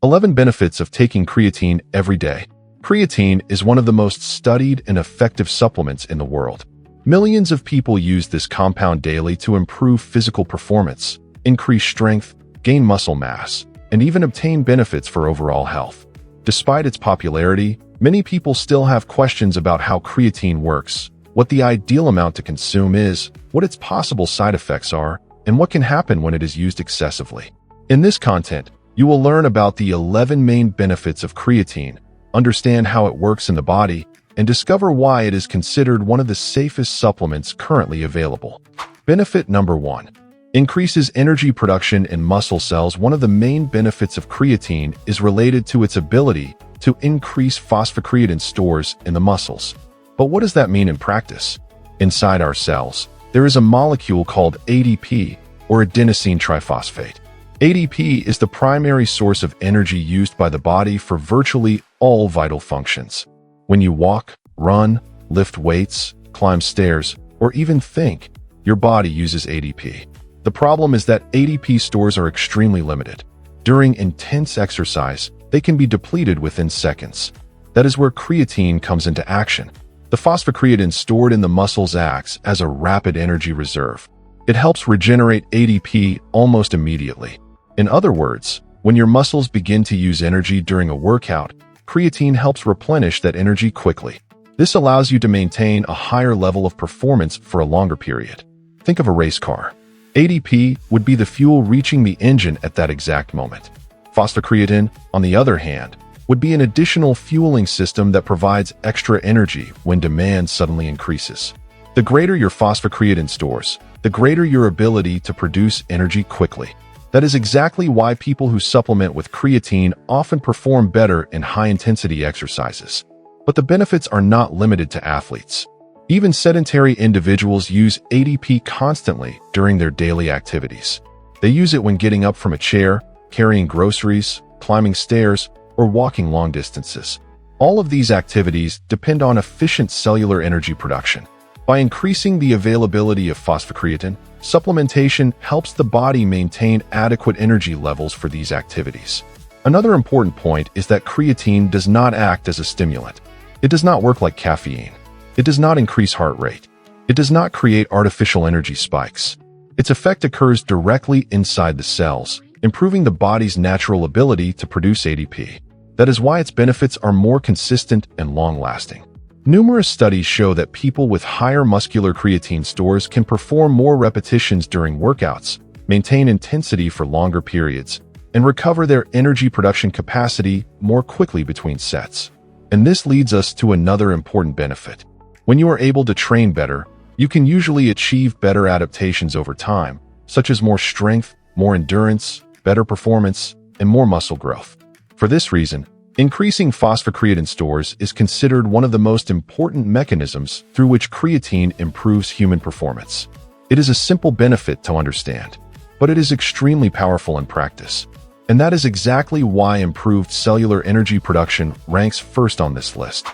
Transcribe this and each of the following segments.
11 benefits of taking creatine every day. Creatine is one of the most studied and effective supplements in the world. Millions of people use this compound daily to improve physical performance, increase strength, gain muscle mass, and even obtain benefits for overall health. Despite its popularity, many people still have questions about how creatine works, what the ideal amount to consume is, what its possible side effects are, and what can happen when it is used excessively. In this content, you will learn about the 11 main benefits of creatine, understand how it works in the body, and discover why it is considered one of the safest supplements currently available. Benefit number 1. Increases energy production in muscle cells. One of the main benefits of creatine is related to its ability to increase phosphocreatine stores in the muscles. But what does that mean in practice? Inside our cells, there is a molecule called ADP, or adenosine triphosphate. ADP is the primary source of energy used by the body for virtually all vital functions. When you walk, run, lift weights, climb stairs, or even think, your body uses ADP. The problem is that ADP stores are extremely limited. During intense exercise, they can be depleted within seconds. That is where creatine comes into action. The phosphocreatine stored in the muscles acts as a rapid energy reserve. It helps regenerate ADP almost immediately. In other words, when your muscles begin to use energy during a workout, creatine helps replenish that energy quickly. This allows you to maintain a higher level of performance for a longer period. Think of a race car. ADP would be the fuel reaching the engine at that exact moment. Phosphocreatine, on the other hand, would be an additional fueling system that provides extra energy when demand suddenly increases. The greater your phosphocreatine stores, the greater your ability to produce energy quickly. That is exactly why people who supplement with creatine often perform better in high-intensity exercises. But the benefits are not limited to athletes. Even sedentary individuals use ADP constantly during their daily activities. They use it when getting up from a chair, carrying groceries, climbing stairs, or walking long distances. All of these activities depend on efficient cellular energy production. By increasing the availability of phosphocreatine, supplementation helps the body maintain adequate energy levels for these activities. Another important point is that creatine does not act as a stimulant. It does not work like caffeine. It does not increase heart rate. It does not create artificial energy spikes. Its effect occurs directly inside the cells, improving the body's natural ability to produce ADP. That is why its benefits are more consistent and long-lasting. Numerous studies show that people with higher muscular creatine stores can perform more repetitions during workouts, maintain intensity for longer periods, and recover their energy production capacity more quickly between sets. And this leads us to another important benefit. When you are able to train better, you can usually achieve better adaptations over time, such as more strength, more endurance, better performance, and more muscle growth. For this reason, increasing phosphocreatine stores is considered one of the most important mechanisms through which creatine improves human performance. It is a simple benefit to understand, but it is extremely powerful in practice. And that is exactly why improved cellular energy production ranks first on this list.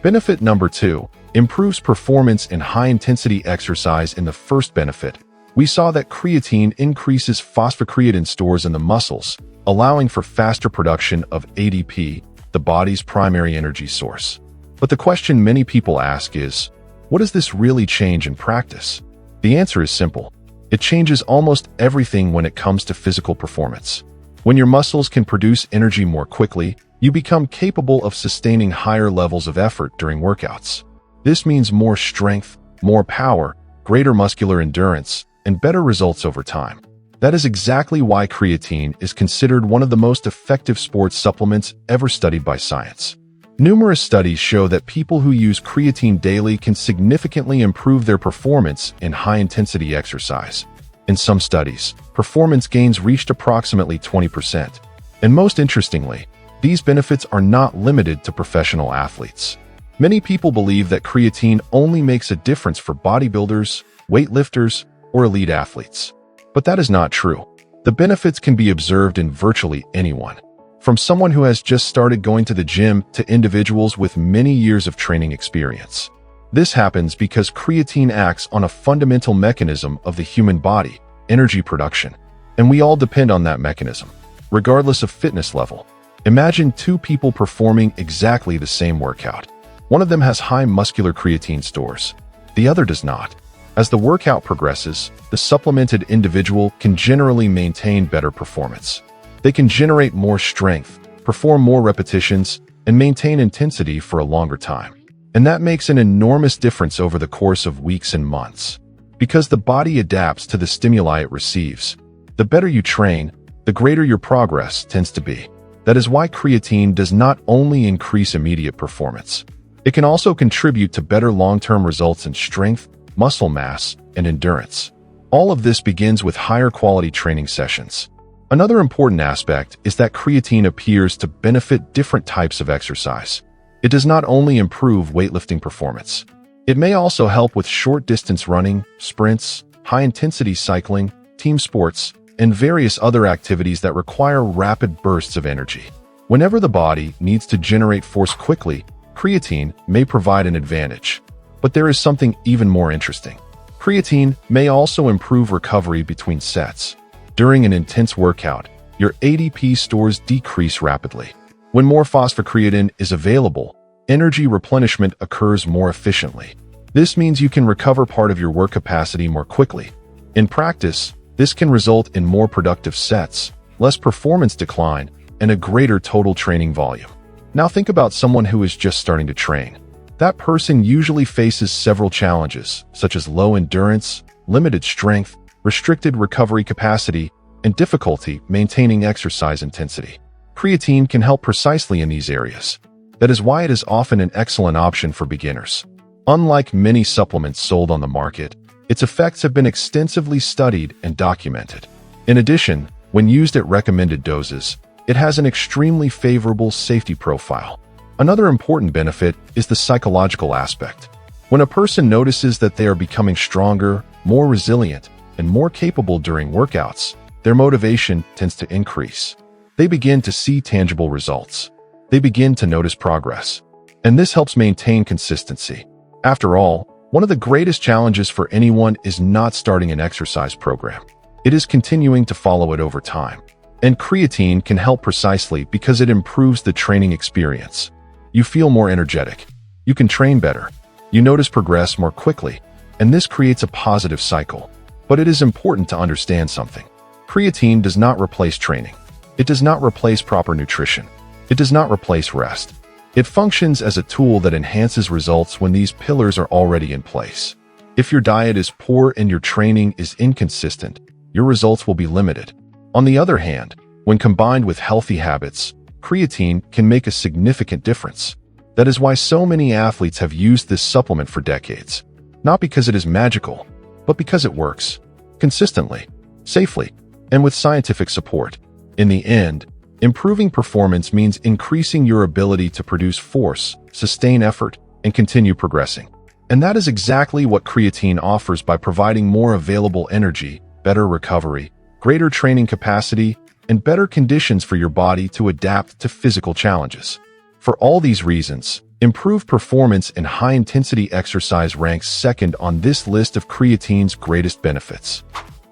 Benefit number 2, improves performance in high-intensity exercise. In the first benefit, we saw that creatine increases phosphocreatine stores in the muscles, allowing for faster production of ADP, the body's primary energy source. But the question many people ask is, what does this really change in practice? The answer is simple. It changes almost everything when it comes to physical performance. When your muscles can produce energy more quickly, you become capable of sustaining higher levels of effort during workouts. This means more strength, more power, greater muscular endurance, and better results over time. That is exactly why creatine is considered one of the most effective sports supplements ever studied by science. Numerous studies show that people who use creatine daily can significantly improve their performance in high-intensity exercise. In some studies, performance gains reached approximately 20%. And most interestingly, these benefits are not limited to professional athletes. Many people believe that creatine only makes a difference for bodybuilders, weightlifters, or elite athletes. But that is not true. The benefits can be observed in virtually anyone, from someone who has just started going to the gym to individuals with many years of training experience. This happens because creatine acts on a fundamental mechanism of the human body, energy production, and we all depend on that mechanism, regardless of fitness level. Imagine two people performing exactly the same workout. One of them has high muscular creatine stores. The other does not. As the workout progresses, the supplemented individual can generally maintain better performance. They can generate more strength, perform more repetitions, and maintain intensity for a longer time. And that makes an enormous difference over the course of weeks and months. Because the body adapts to the stimuli it receives. The better you train, the greater your progress tends to be. That is why creatine does not only increase immediate performance. It can also contribute to better long-term results in strength, muscle mass, and endurance. All of this begins with higher quality training sessions. Another important aspect is that creatine appears to benefit different types of exercise. It does not only improve weightlifting performance. It may also help with short-distance running, sprints, high-intensity cycling, team sports, and various other activities that require rapid bursts of energy. Whenever the body needs to generate force quickly, creatine may provide an advantage. But there is something even more interesting. Creatine may also improve recovery between sets. During an intense workout, your ATP stores decrease rapidly. When more phosphocreatine is available, energy replenishment occurs more efficiently. This means you can recover part of your work capacity more quickly. In practice, this can result in more productive sets, less performance decline, and a greater total training volume. Now think about someone who is just starting to train. That person usually faces several challenges, such as low endurance, limited strength, restricted recovery capacity, and difficulty maintaining exercise intensity. Creatine can help precisely in these areas. That is why it is often an excellent option for beginners. Unlike many supplements sold on the market, its effects have been extensively studied and documented. In addition, when used at recommended doses, it has an extremely favorable safety profile. Another important benefit is the psychological aspect. When a person notices that they are becoming stronger, more resilient, and more capable during workouts, their motivation tends to increase. They begin to see tangible results. They begin to notice progress. And this helps maintain consistency. After all, one of the greatest challenges for anyone is not starting an exercise program. It is continuing to follow it over time. And creatine can help precisely because it improves the training experience. You feel more energetic. You can train better. You notice progress more quickly. And this creates a positive cycle. But it is important to understand something. Creatine does not replace training. It does not replace proper nutrition. It does not replace rest. It functions as a tool that enhances results when these pillars are already in place. If your diet is poor and your training is inconsistent, your results will be limited. On the other hand, when combined with healthy habits, creatine can make a significant difference. That is why so many athletes have used this supplement for decades. Not because it is magical, but because it works. Consistently, safely, and with scientific support. In the end, improving performance means increasing your ability to produce force, sustain effort, and continue progressing. And that is exactly what creatine offers by providing more available energy, better recovery, greater training capacity, and better conditions for your body to adapt to physical challenges. For all these reasons, improved performance in high-intensity exercise ranks second on this list of creatine's greatest benefits.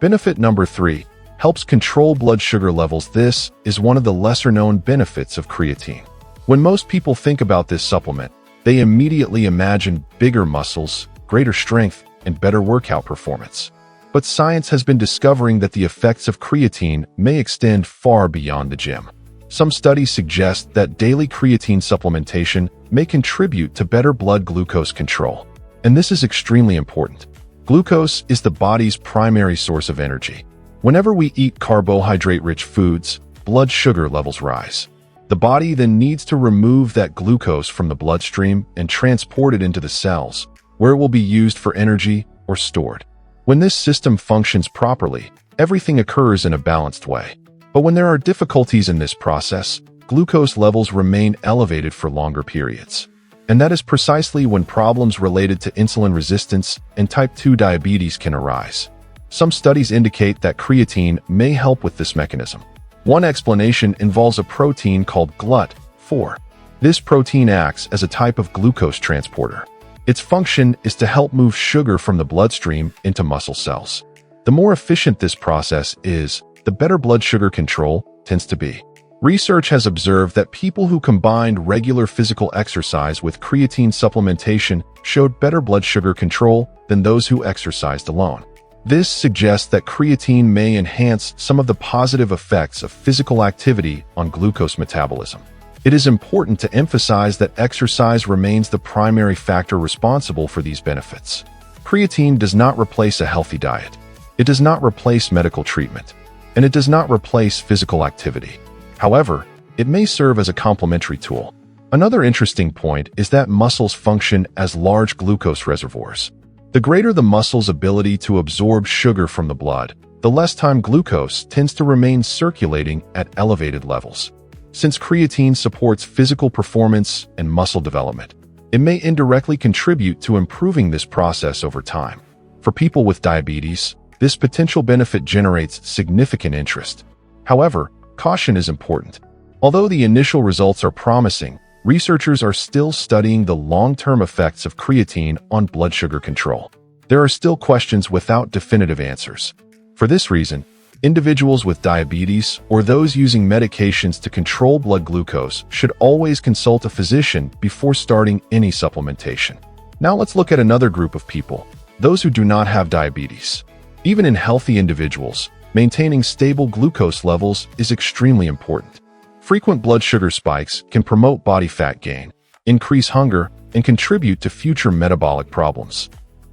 Benefit number 3. Helps control blood sugar levels. This is one of the lesser-known benefits of creatine. When most people think about this supplement, they immediately imagine bigger muscles, greater strength, and better workout performance. But science has been discovering that the effects of creatine may extend far beyond the gym. Some studies suggest that daily creatine supplementation may contribute to better blood glucose control. And this is extremely important. Glucose is the body's primary source of energy. Whenever we eat carbohydrate-rich foods, blood sugar levels rise. The body then needs to remove that glucose from the bloodstream and transport it into the cells, where it will be used for energy or stored. When this system functions properly, everything occurs in a balanced way. But when there are difficulties in this process, glucose levels remain elevated for longer periods. And that is precisely when problems related to insulin resistance and type 2 diabetes can arise. Some studies indicate that creatine may help with this mechanism. One explanation involves a protein called GLUT4. This protein acts as a type of glucose transporter. Its function is to help move sugar from the bloodstream into muscle cells. The more efficient this process is, the better blood sugar control tends to be. Research has observed that people who combined regular physical exercise with creatine supplementation showed better blood sugar control than those who exercised alone. This suggests that creatine may enhance some of the positive effects of physical activity on glucose metabolism. It is important to emphasize that exercise remains the primary factor responsible for these benefits. Creatine does not replace a healthy diet. It does not replace medical treatment, and it does not replace physical activity. However, it may serve as a complementary tool. Another interesting point is that muscles function as large glucose reservoirs. The greater the muscle's ability to absorb sugar from the blood, the less time glucose tends to remain circulating at elevated levels. Since creatine supports physical performance and muscle development, it may indirectly contribute to improving this process over time. For people with diabetes, this potential benefit generates significant interest. However, caution is important. Although the initial results are promising, researchers are still studying the long-term effects of creatine on blood sugar control. There are still questions without definitive answers. For this reason, individuals with diabetes or those using medications to control blood glucose should always consult a physician before starting any supplementation. Now let's look at another group of people, those who do not have diabetes. Even in healthy individuals, maintaining stable glucose levels is extremely important. Frequent blood sugar spikes can promote body fat gain, increase hunger, and contribute to future metabolic problems.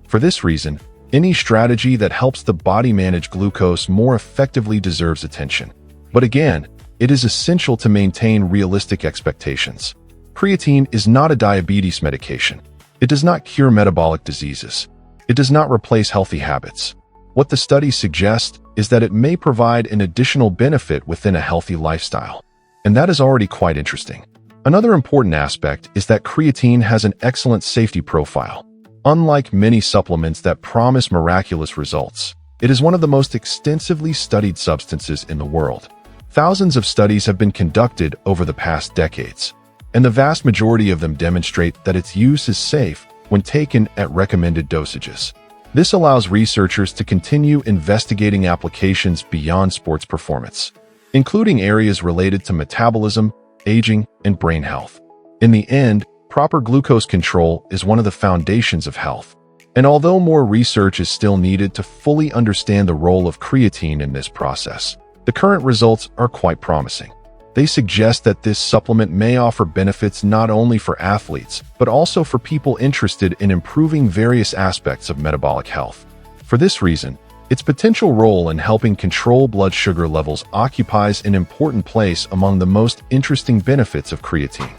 For this reason, any strategy that helps the body manage glucose more effectively deserves attention. But again, it is essential to maintain realistic expectations. Creatine is not a diabetes medication. It does not cure metabolic diseases. It does not replace healthy habits. What the studies suggest is that it may provide an additional benefit within a healthy lifestyle. And that is already quite interesting. Another important aspect is that creatine has an excellent safety profile. Unlike many supplements that promise miraculous results, it is one of the most extensively studied substances in the world. Thousands of studies have been conducted over the past decades, and the vast majority of them demonstrate that its use is safe when taken at recommended dosages. This allows researchers to continue investigating applications beyond sports performance, including areas related to metabolism, aging, and brain health. In the end, proper glucose control is one of the foundations of health. And although more research is still needed to fully understand the role of creatine in this process, the current results are quite promising. They suggest that this supplement may offer benefits not only for athletes, but also for people interested in improving various aspects of metabolic health. For this reason, its potential role in helping control blood sugar levels occupies an important place among the most interesting benefits of creatine.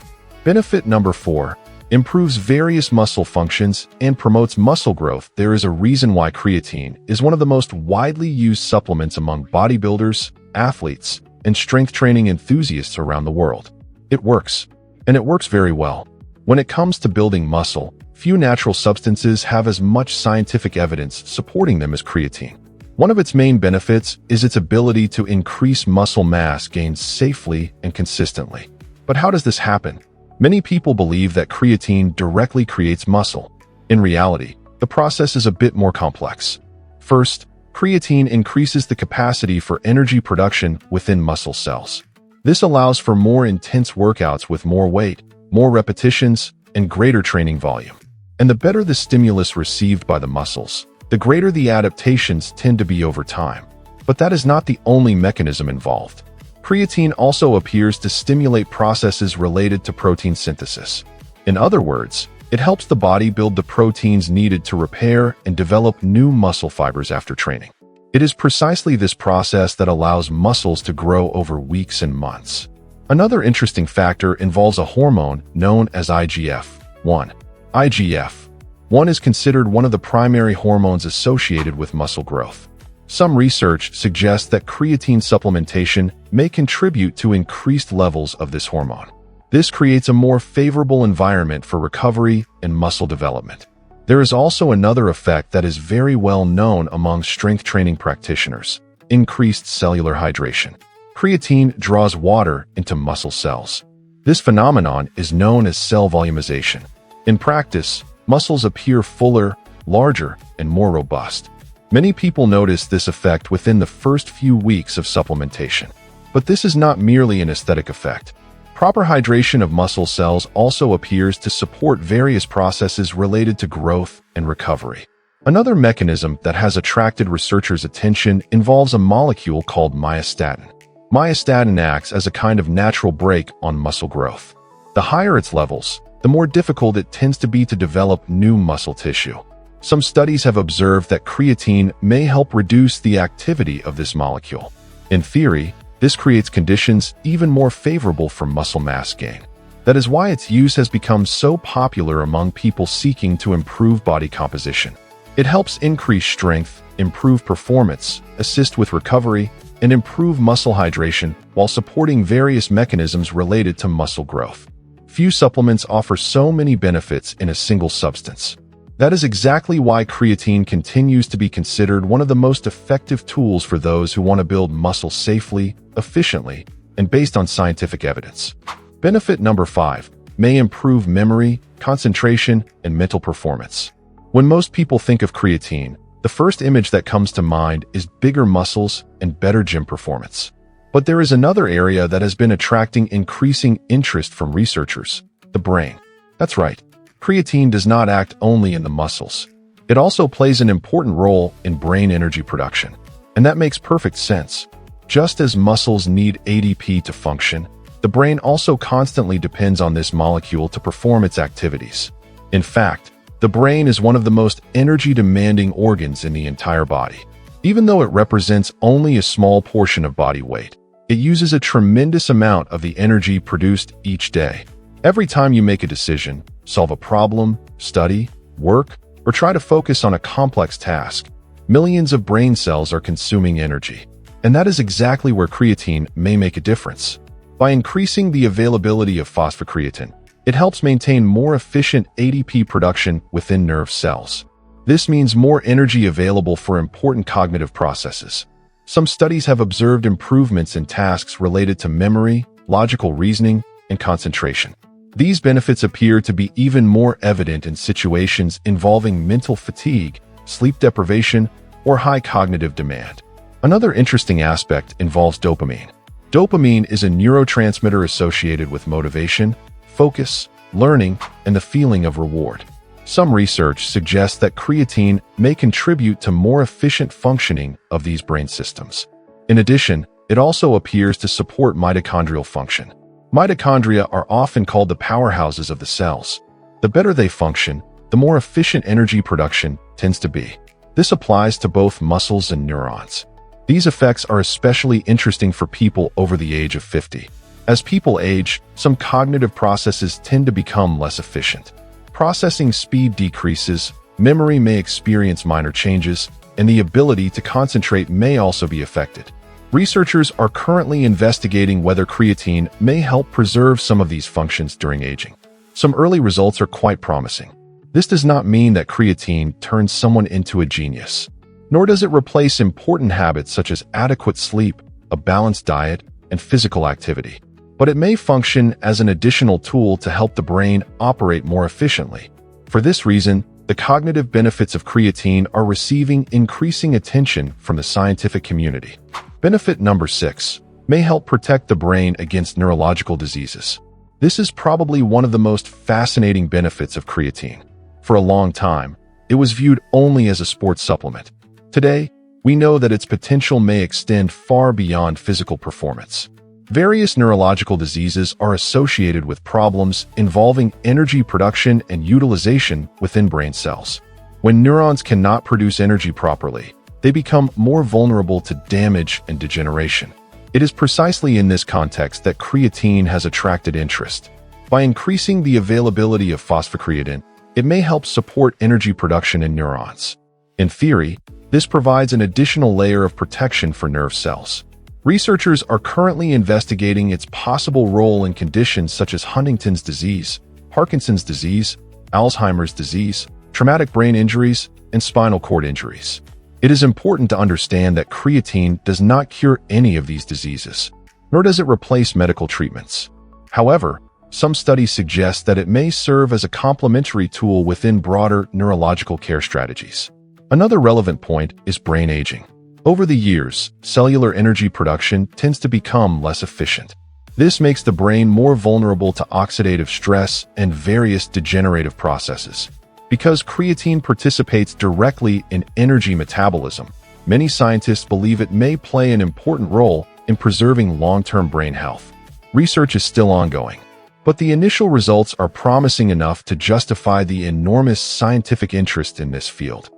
Benefit number 4. Improves various muscle functions and promotes muscle growth. There is a reason why creatine is one of the most widely used supplements among bodybuilders, athletes, and strength training enthusiasts around the world. It works, and it works very well. When it comes to building muscle, few natural substances have as much scientific evidence supporting them as creatine. One of its main benefits is its ability to increase muscle mass gained safely and consistently. But how does this happen? Many people believe that creatine directly creates muscle. In reality, the process is a bit more complex. First, creatine increases the capacity for energy production within muscle cells. This allows for more intense workouts with more weight, more repetitions, and greater training volume. And the better the stimulus received by the muscles, the greater the adaptations tend to be over time. But that is not the only mechanism involved. Creatine also appears to stimulate processes related to protein synthesis. In other words, it helps the body build the proteins needed to repair and develop new muscle fibers after training. It is precisely this process that allows muscles to grow over weeks and months. Another interesting factor involves a hormone known as IGF-1. IGF-1 is considered one of the primary hormones associated with muscle growth. Some research suggests that creatine supplementation may contribute to increased levels of this hormone. This creates a more favorable environment for recovery and muscle development. There is also another effect that is very well known among strength training practitioners: increased cellular hydration. Creatine draws water into muscle cells. This phenomenon is known as cell volumization. In practice, muscles appear fuller, larger, and more robust. Many people notice this effect within the first few weeks of supplementation. But this is not merely an aesthetic effect. Proper hydration of muscle cells also appears to support various processes related to growth and recovery. Another mechanism that has attracted researchers' attention involves a molecule called myostatin. Myostatin acts as a kind of natural brake on muscle growth. The higher its levels, the more difficult it tends to be to develop new muscle tissue. Some studies have observed that creatine may help reduce the activity of this molecule. In theory, this creates conditions even more favorable for muscle mass gain. That is why its use has become so popular among people seeking to improve body composition. It helps increase strength, improve performance, assist with recovery, and improve muscle hydration while supporting various mechanisms related to muscle growth. Few supplements offer so many benefits in a single substance. That is exactly why creatine continues to be considered one of the most effective tools for those who want to build muscle safely, efficiently, and based on scientific evidence. Benefit number 5 may improve memory, concentration, and mental performance. When most people think of creatine, the first image that comes to mind is bigger muscles and better gym performance. But there is another area that has been attracting increasing interest from researchers: the brain. That's right. Creatine does not act only in the muscles. It also plays an important role in brain energy production. And that makes perfect sense. Just as muscles need ATP to function, the brain also constantly depends on this molecule to perform its activities. In fact, the brain is one of the most energy-demanding organs in the entire body. Even though it represents only a small portion of body weight, it uses a tremendous amount of the energy produced each day. Every time you make a decision, solve a problem, study, work, or try to focus on a complex task, millions of brain cells are consuming energy. And that is exactly where creatine may make a difference. By increasing the availability of phosphocreatine, it helps maintain more efficient ATP production within nerve cells. This means more energy available for important cognitive processes. Some studies have observed improvements in tasks related to memory, logical reasoning, and concentration. These benefits appear to be even more evident in situations involving mental fatigue, sleep deprivation, or high cognitive demand. Another interesting aspect involves dopamine. Dopamine is a neurotransmitter associated with motivation, focus, learning, and the feeling of reward. Some research suggests that creatine may contribute to more efficient functioning of these brain systems. In addition, it also appears to support mitochondrial function. Mitochondria are often called the powerhouses of the cells. The better they function, the more efficient energy production tends to be. This applies to both muscles and neurons. These effects are especially interesting for people over the age of 50. As people age, some cognitive processes tend to become less efficient. Processing speed decreases, memory may experience minor changes, and the ability to concentrate may also be affected. Researchers are currently investigating whether creatine may help preserve some of these functions during aging. Some early results are quite promising. This does not mean that creatine turns someone into a genius, nor does it replace important habits such as adequate sleep, a balanced diet, and physical activity. But it may function as an additional tool to help the brain operate more efficiently. For this reason, the cognitive benefits of creatine are receiving increasing attention from the scientific community. Benefit number 6 may help protect the brain against neurological diseases. This is probably one of the most fascinating benefits of creatine. For a long time, it was viewed only as a sports supplement. Today, we know that its potential may extend far beyond physical performance. Various neurological diseases are associated with problems involving energy production and utilization within brain cells. When neurons cannot produce energy properly, they become more vulnerable to damage and degeneration. It is precisely in this context that creatine has attracted interest. By increasing the availability of phosphocreatine, it may help support energy production in neurons. In theory, this provides an additional layer of protection for nerve cells. Researchers are currently investigating its possible role in conditions such as Huntington's disease, Parkinson's disease, Alzheimer's disease, traumatic brain injuries, and spinal cord injuries. It is important to understand that creatine does not cure any of these diseases, nor does it replace medical treatments. However, some studies suggest that it may serve as a complementary tool within broader neurological care strategies. Another relevant point is brain aging. Over the years, cellular energy production tends to become less efficient. This makes the brain more vulnerable to oxidative stress and various degenerative processes. Because creatine participates directly in energy metabolism, many scientists believe it may play an important role in preserving long-term brain health. Research is still ongoing, but the initial results are promising enough to justify the enormous scientific interest in this field.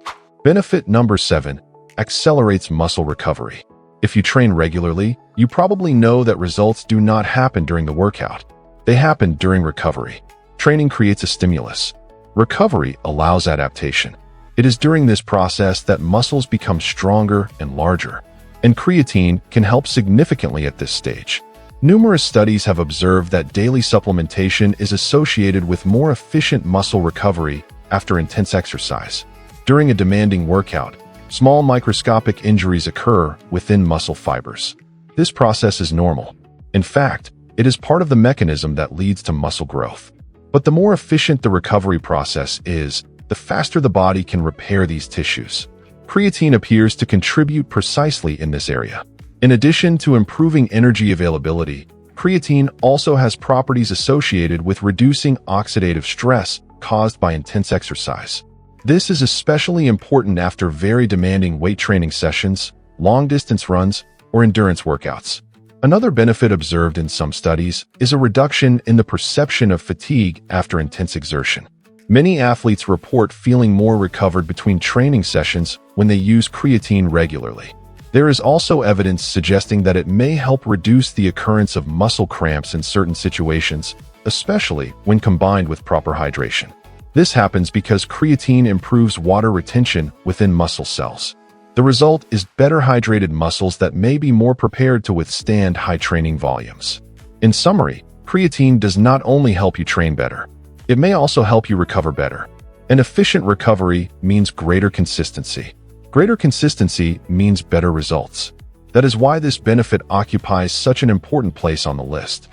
Benefit number 7. Accelerates muscle recovery. If you train regularly, you probably know that results do not happen during the workout. They happen during recovery. Training creates a stimulus. Recovery allows adaptation. It is during this process that muscles become stronger and larger, and creatine can help significantly at this stage. Numerous studies have observed that daily supplementation is associated with more efficient muscle recovery after intense exercise. During a demanding workout, small microscopic injuries occur within muscle fibers. This process is normal. In fact, it is part of the mechanism that leads to muscle growth. But the more efficient the recovery process is, the faster the body can repair these tissues. Creatine appears to contribute precisely in this area. In addition to improving energy availability, creatine also has properties associated with reducing oxidative stress caused by intense exercise. This is especially important after very demanding weight training sessions, long-distance runs, or endurance workouts. Another benefit observed in some studies is a reduction in the perception of fatigue after intense exertion. Many athletes report feeling more recovered between training sessions when they use creatine regularly. There is also evidence suggesting that it may help reduce the occurrence of muscle cramps in certain situations, especially when combined with proper hydration. This happens because creatine improves water retention within muscle cells. The result is better hydrated muscles that may be more prepared to withstand high training volumes. In summary, creatine does not only help you train better, it may also help you recover better. An efficient recovery means greater consistency. Greater consistency means better results. That is why this benefit occupies such an important place on the list.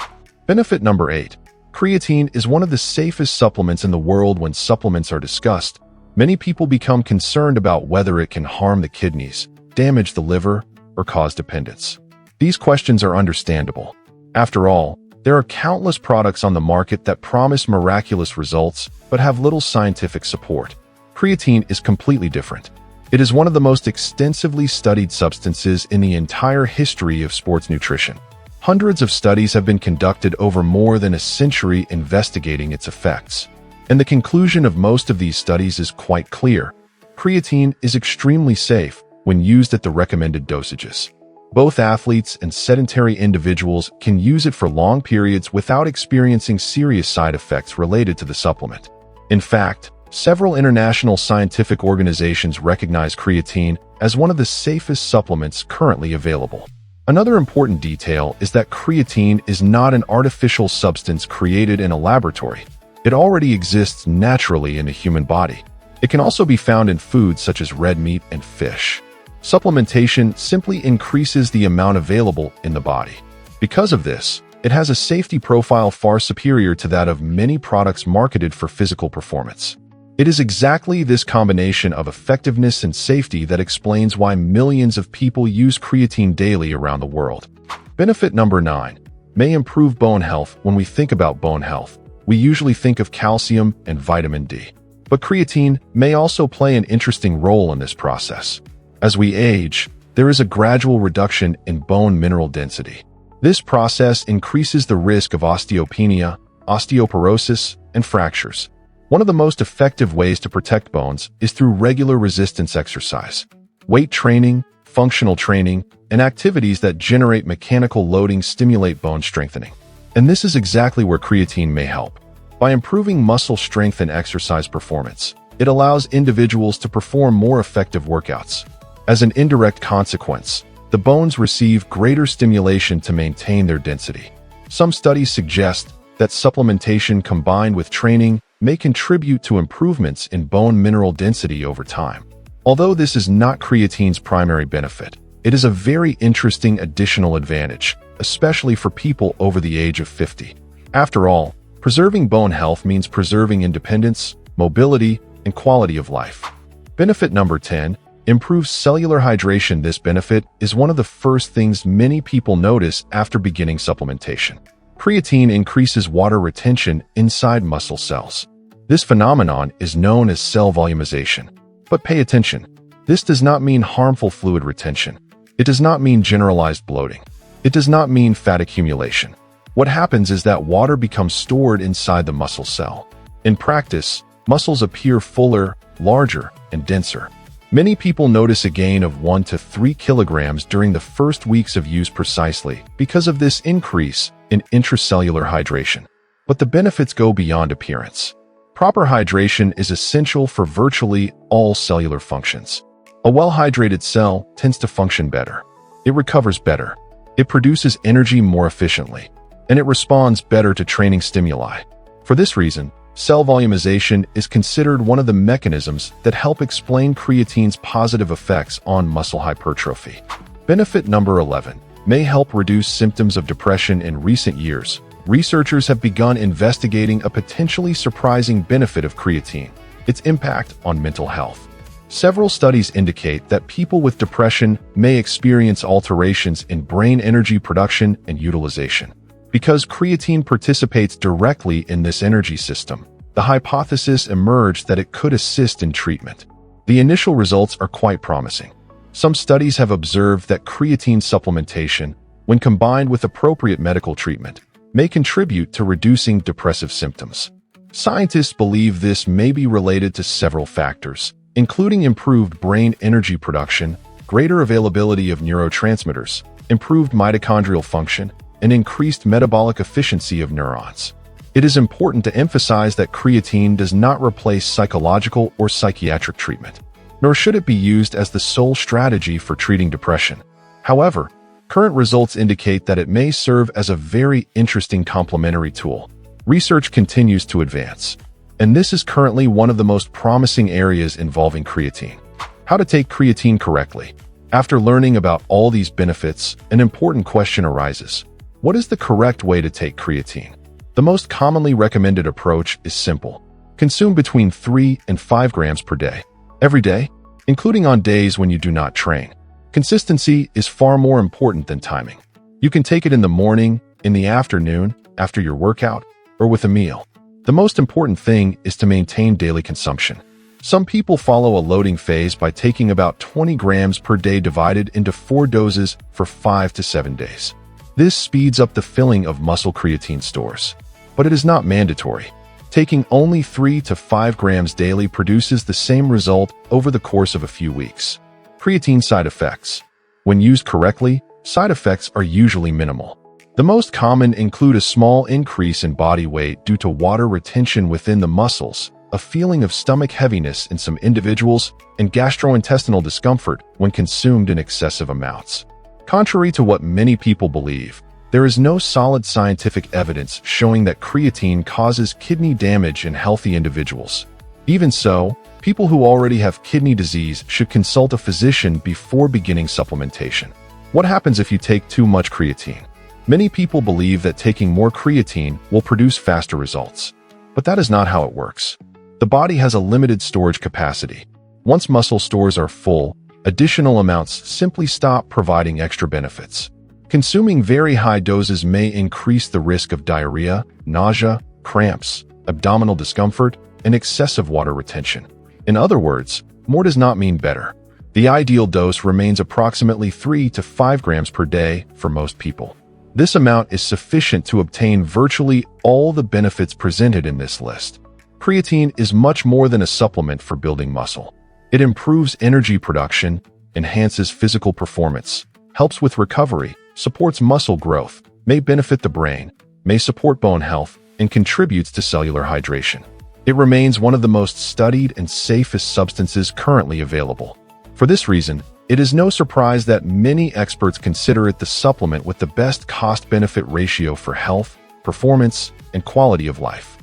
Benefit number 8. Creatine is one of the safest supplements in the world. When supplements are discussed, many people become concerned about whether it can harm the kidneys, damage the liver, or cause dependence. These questions are understandable. After all, there are countless products on the market that promise miraculous results but have little scientific support. Creatine is completely different. It is one of the most extensively studied substances in the entire history of sports nutrition. Hundreds of studies have been conducted over more than a century investigating its effects. And the conclusion of most of these studies is quite clear. Creatine is extremely safe when used at the recommended dosages. Both athletes and sedentary individuals can use it for long periods without experiencing serious side effects related to the supplement. In fact, several international scientific organizations recognize creatine as one of the safest supplements currently available. Another important detail is that creatine is not an artificial substance created in a laboratory. It already exists naturally in the human body. It can also be found in foods such as red meat and fish. Supplementation simply increases the amount available in the body. Because of this, it has a safety profile far superior to that of many products marketed for physical performance. It is exactly this combination of effectiveness and safety that explains why millions of people use creatine daily around the world. Benefit number 9. May improve bone health. When we think about bone health, we usually think of calcium and vitamin D. But creatine may also play an interesting role in this process. As we age, there is a gradual reduction in bone mineral density. This process increases the risk of osteopenia, osteoporosis, and fractures. One of the most effective ways to protect bones is through regular resistance exercise. Weight training, functional training, and activities that generate mechanical loading stimulate bone strengthening. And this is exactly where creatine may help. By improving muscle strength and exercise performance, it allows individuals to perform more effective workouts. As an indirect consequence, the bones receive greater stimulation to maintain their density. Some studies suggest that supplementation combined with training may contribute to improvements in bone mineral density over time. Although this is not creatine's primary benefit, it is a very interesting additional advantage, especially for people over the age of 50. After all, preserving bone health means preserving independence, mobility, and quality of life. Benefit number 10. improves cellular hydration. This benefit is one of the first things many people notice after beginning supplementation. Creatine increases water retention inside muscle cells. This phenomenon is known as cell volumization. But pay attention. This does not mean harmful fluid retention. It does not mean generalized bloating. It does not mean fat accumulation. What happens is that water becomes stored inside the muscle cell. In practice, muscles appear fuller, larger, and denser. Many people notice a gain of 1 to 3 kilograms during the first weeks of use precisely because of this increase in intracellular hydration. But the benefits go beyond appearance. Proper hydration is essential for virtually all cellular functions. A well-hydrated cell tends to function better. It recovers better. It produces energy more efficiently. And it responds better to training stimuli. For this reason, cell volumization is considered one of the mechanisms that help explain creatine's positive effects on muscle hypertrophy. Benefit number 11 may help reduce symptoms of depression. In recent years, researchers have begun investigating a potentially surprising benefit of creatine, its impact on mental health. Several studies indicate that people with depression may experience alterations in brain energy production and utilization. Because creatine participates directly in this energy system, the hypothesis emerged that it could assist in treatment. The initial results are quite promising. Some studies have observed that creatine supplementation, when combined with appropriate medical treatment, may contribute to reducing depressive symptoms. Scientists believe this may be related to several factors, including improved brain energy production, greater availability of neurotransmitters, improved mitochondrial function, and increased metabolic efficiency of neurons. It is important to emphasize that creatine does not replace psychological or psychiatric treatment, nor should it be used as the sole strategy for treating depression. However, current results indicate that it may serve as a very interesting complementary tool. Research continues to advance, and this is currently one of the most promising areas involving creatine. How to take creatine correctly. After learning about all these benefits, an important question arises. What is the correct way to take creatine? The most commonly recommended approach is simple. Consume between 3 and 5 grams per day, every day, including on days when you do not train. Consistency is far more important than timing. You can take it in the morning, in the afternoon, after your workout, or with a meal. The most important thing is to maintain daily consumption. Some people follow a loading phase by taking about 20 grams per day divided into 4 doses for 5 to 7 days. This speeds up the filling of muscle creatine stores. But it is not mandatory. Taking only 3 to 5 grams daily produces the same result over the course of a few weeks. Creatine side effects. When used correctly, side effects are usually minimal. The most common include a small increase in body weight due to water retention within the muscles, a feeling of stomach heaviness in some individuals, and gastrointestinal discomfort when consumed in excessive amounts. Contrary to what many people believe, there is no solid scientific evidence showing that creatine causes kidney damage in healthy individuals. Even so, people who already have kidney disease should consult a physician before beginning supplementation. What happens if you take too much creatine? Many people believe that taking more creatine will produce faster results. But that is not how it works. The body has a limited storage capacity. Once muscle stores are full, additional amounts simply stop providing extra benefits. Consuming very high doses may increase the risk of diarrhea, nausea, cramps, abdominal discomfort, and excessive water retention. In other words, more does not mean better. The ideal dose remains approximately 3 to 5 grams per day for most people. This amount is sufficient to obtain virtually all the benefits presented in this list. Creatine is much more than a supplement for building muscle. It improves energy production, enhances physical performance, helps with recovery, supports muscle growth, may benefit the brain, may support bone health, and contributes to cellular hydration. It remains one of the most studied and safest substances currently available. For this reason, it is no surprise that many experts consider it the supplement with the best cost-benefit ratio for health, performance, and quality of life.